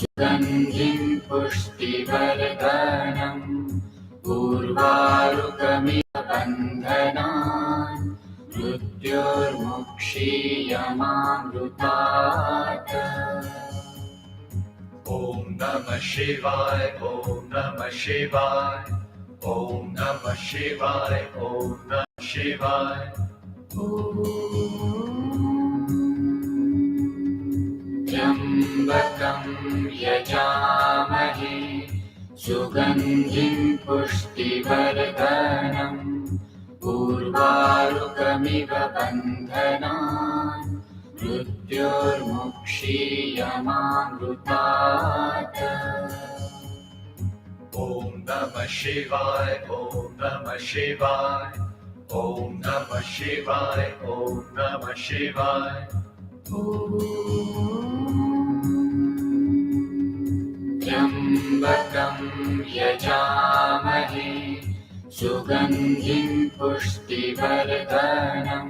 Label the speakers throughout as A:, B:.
A: सुगन्धिं पुष्टिवर्धनम् उर्वारुकमिव बन्धनान् मृत्योर्मुक्षीयमामृतात्। Om Namah Shivaya, Om Namah Shivaya, Om Namah Shivaya, Om Namah Shivaya. Trambakam yajamahe sugandhim pushtivardhanam urvarukamiva bandhanan mृत्योर्मुक्षीयमामृतात्। Om Namah Shivaya, Om Namah Shivaya, Om Namah Shivaya, Om Namah Shivaya. Trambakam yajamahe sugandhim pushtivardhanam.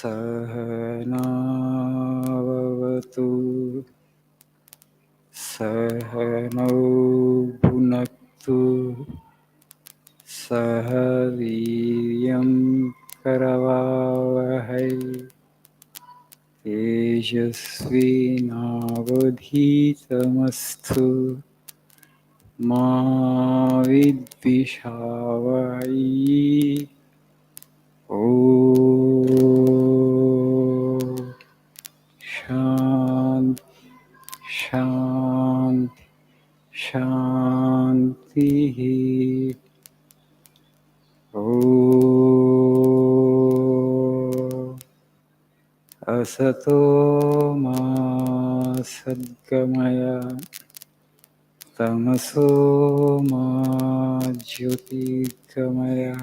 B: Sahanavavatu Sahanau Bhunaktu Sahaviryam Karavavahai Tejasvinavadhitamastu Ma Vidvishavai. Om Shanti Shanti Shanti. Om Asato Ma Sadgamaya Tamaso Ma Jyotirgamaya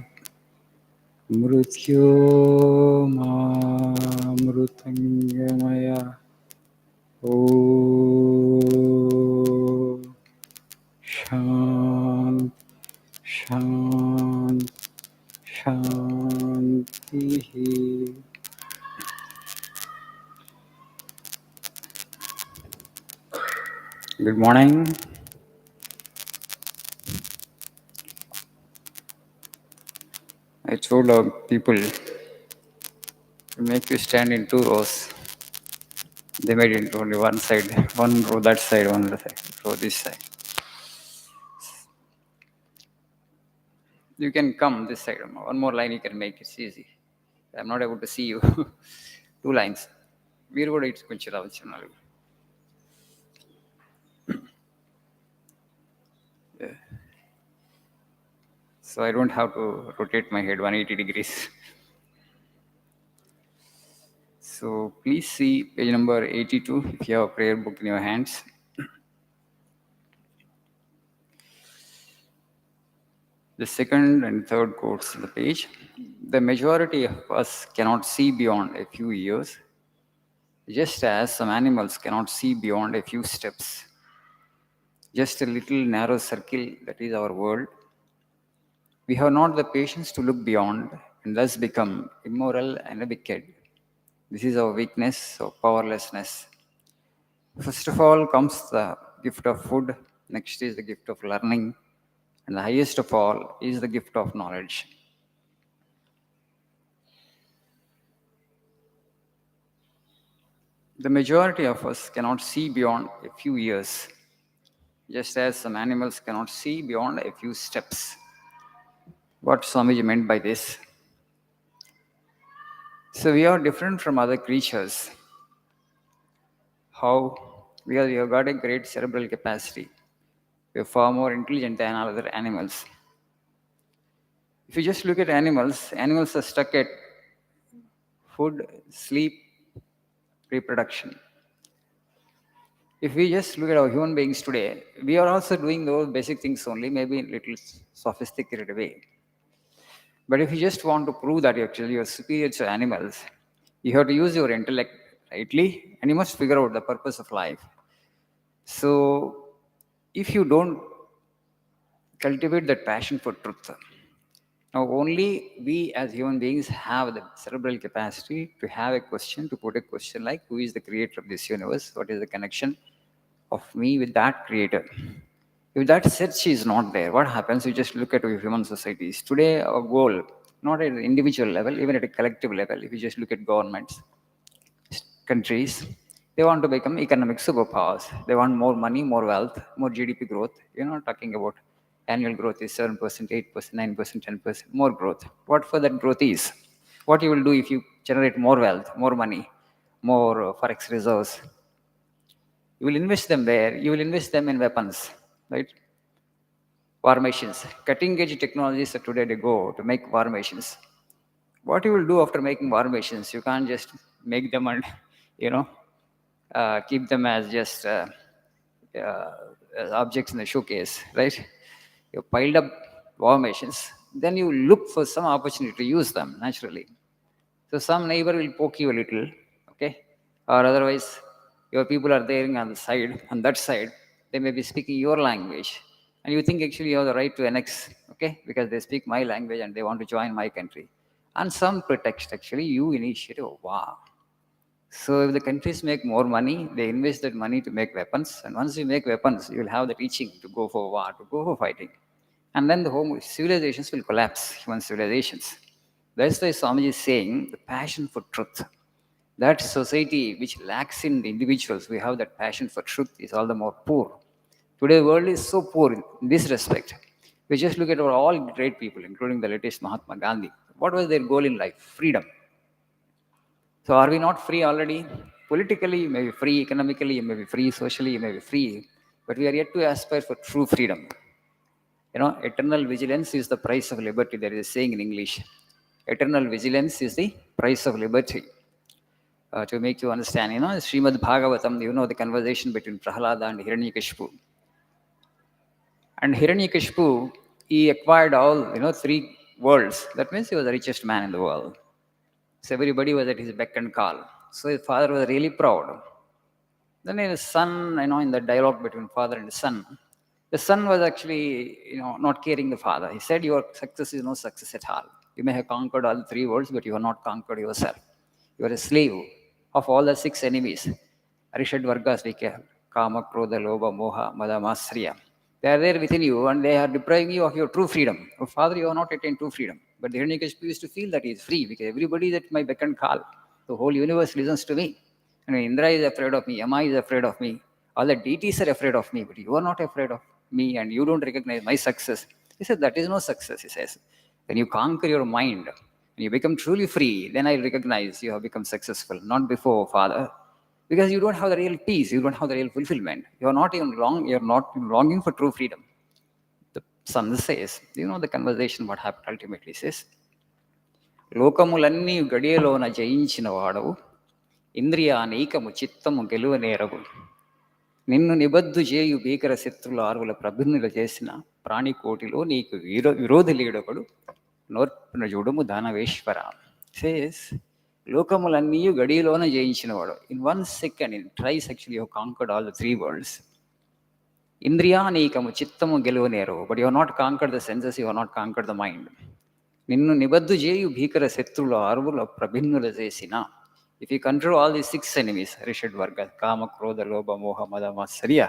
B: Mrityo Mrutangamaya. Om Shanti Shanti Shanti. Good morning. I told people to make you stand in 2 rows. They made it only one side, one row that side, one row this side. You can come this side. One more line you can make. It's easy. I'm not able to see you. 2 lines. We're going to eat So I don't have to rotate my head 180 degrees. So please see page number 82 if you have a prayer book in your hands. The second and third quotes on the page. The majority of us cannot see beyond a few years, just as some animals cannot see beyond a few steps. Just a little narrow circle, that is our world. We have not the patience to look beyond and thus become immoral and wicked. This is our weakness, our powerlessness. First of all comes the gift of food, next is the gift of learning, and the highest of all is the gift of knowledge. The majority of us cannot see beyond a few years, just as some animals cannot see beyond a few steps. What Swamiji meant by this? So we are different from other creatures. how we have got a great cerebral capacity. We are far more intelligent than other animals. If you just look at animals, animals are stuck at food, sleep, reproduction. If we just look at our human beings today, we are also doing those basic things only, maybe in a little sophisticated way. But if you just want to prove that you're superior to animals, you have to use your intellect rightly, and you must figure out the purpose of life. So, if you don't cultivate that passion for truth, now only we as human beings have the cerebral capacity to have a question, to put a question like, who is the creator of this universe? What is the connection of me with that creator? If that search is not there, what happens? You just look at human societies. Today, our goal, not at an individual level, even at a collective level, if you just look at governments, countries, they want to become economic superpowers. They want more money, more wealth, more GDP growth. You're not talking about annual growth is 7%, 8%, 9%, 10%, more growth. What for that growth is? What you will do if you generate more wealth, more money, more forex reserves? You will invest them where? You will invest them in weapons, right? War machines. Cutting edge technologies are today to go to make war machines. What you will do after making war machines? You can't just make them and, you know, keep them as just uh, objects in the showcase, right? You piled up war machines, then you look for some opportunity to use them naturally. So some neighbor will poke you a little, okay? Or otherwise, your people are there on the side, on that side, they may be speaking your language. And you think actually you have the right to annex, okay? Because they speak my language and they want to join my country. On some pretext, actually, you initiate, oh, wow. So if the countries make more money, they invest that money to make weapons. And once you make weapons, you will have the teaching to go for war, to go for fighting. And then the whole civilizations will collapse, human civilizations. That's why Swamiji is saying the passion for truth. That society which lacks in the individuals, we have that passion for truth, is all the more poor. Today, the world is so poor in this respect. We just look at all great people, including the latest Mahatma Gandhi. What was their goal in life? Freedom. So are we not free already? Politically, you may be free. Economically, you may be free. Socially, you may be free. But we are yet to aspire for true freedom. Eternal vigilance is the price of liberty. There is a saying in English. Eternal vigilance is the price of liberty. To make you understand, Srimad Bhagavatam, the conversation between Prahlada and Hiranyakashipu. And Hiranyakashipu, he acquired all, three worlds. That means he was the richest man in the world. So everybody was at his beck and call. So his father was really proud. Then his son, in the dialogue between father and son, the son was actually, not caring the father. He said, your success is no success at all. You may have conquered all three worlds, but you have not conquered yourself. You are a slave of all the six enemies. Arishad Vargas, Kama, Krodha, Lobha, Moha, Mada, Masriya. They are there within you and they are depriving you of your true freedom. Your father, you have not attained true freedom. But the Hiranyakashipu used to feel that he is free because everybody is at my beck and call. The whole universe listens to me. And Indra is afraid of me, Yama is afraid of me, all the deities are afraid of me, but you are not afraid of me and you don't recognize my success. He said, that is no success, he says. When you conquer your mind and you become truly free, then I recognize you have become successful, not before, Father. Because you don't have the real peace, you don't have the real fulfillment. You're not longing for true freedom. The son says, the conversation, what happened ultimately says, లోకములన్నీ గడియలోన జయించిన వాడవు ఇంద్రియానీకము చిత్తము గెలువనేరవు నిన్ను నిబద్దు చేయు భీకర శత్రుల ఆరువుల ప్రభిన్నులు చేసిన ప్రాణికోటిలో నీకు విరోధి లేడొకడు నోర్పున చూడుము దానవేశ్వర says లోకములన్నీ గడియలోన జయించినవాడు in 1 second in twice actually you have conquered all the three worlds. ఇంద్రియానీకము చిత్తము గెలువనేరవు, but you have not conquered the senses, you have not conquered the mind. నిన్ను నిబద్దు చేయు భీకర శత్రుల అరువుల ప్రభిన్నుల చేసిన. If you control all these six enemies, Rishad Varga, Kama, Krodha, Lobha, Moha, Mada, Matsarya,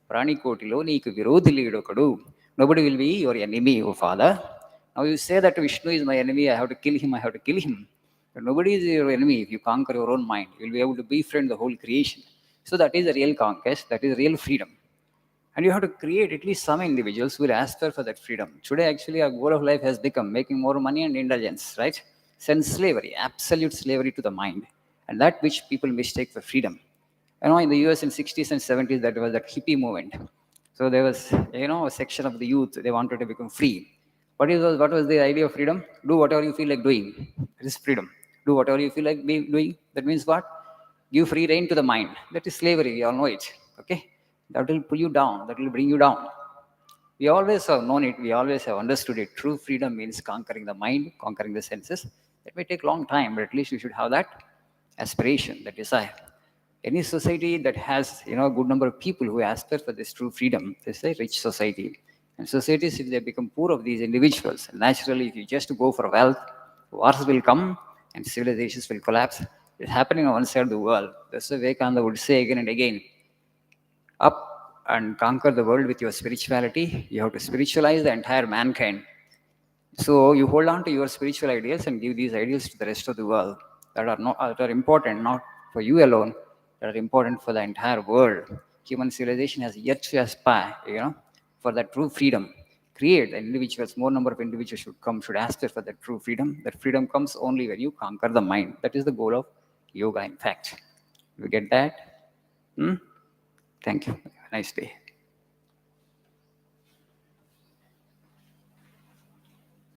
B: Pranikotilo, నీకు విరోధి లేడొకడు. Nobody will be your enemy, O Father. Now you say that Vishnu is my enemy, I have to kill him, I have to kill him. But nobody is your enemy if you conquer your own mind. You will be able to befriend the whole creation. So that is the real conquest, that is real freedom. And you have to create at least some individuals who will aspire for that freedom. Today, actually, our goal of life has become making more money and indulgence, right? Sense slavery, absolute slavery to the mind. And that which people mistake for freedom. In the US in 60s and 70s, that was that hippie movement. So there was, a section of the youth, they wanted to become free. What was the idea of freedom? Do whatever you feel like doing. That is freedom. Do whatever you feel like doing. That means what? Give free rein to the mind. That is slavery. We all know it. Okay? That will pull you down. That will bring you down. We always have known it. We always have understood it. True freedom means conquering the mind, conquering the senses. That may take a long time, but at least you should have that aspiration, that desire. Any society that has a good number of people who aspire for this true freedom is a rich society. And societies, if they become poor of these individuals, naturally, if you just go for wealth, wars will come and civilizations will collapse. It's happening on one side of the world. That's why Vivekananda would say again and again, up and conquer the world with your spirituality. You have to spiritualize the entire mankind. So you hold on to your spiritual ideals and give these ideals to the rest of the world that are important not for you alone, that are important for the entire world. Human civilization has yet to aspire, for that true freedom. Create the individuals, more number of individuals should aspire for that true freedom. That freedom comes only when you conquer the mind. That is the goal of yoga, in fact. You get that? Hmm? Thank you. Have a nice day.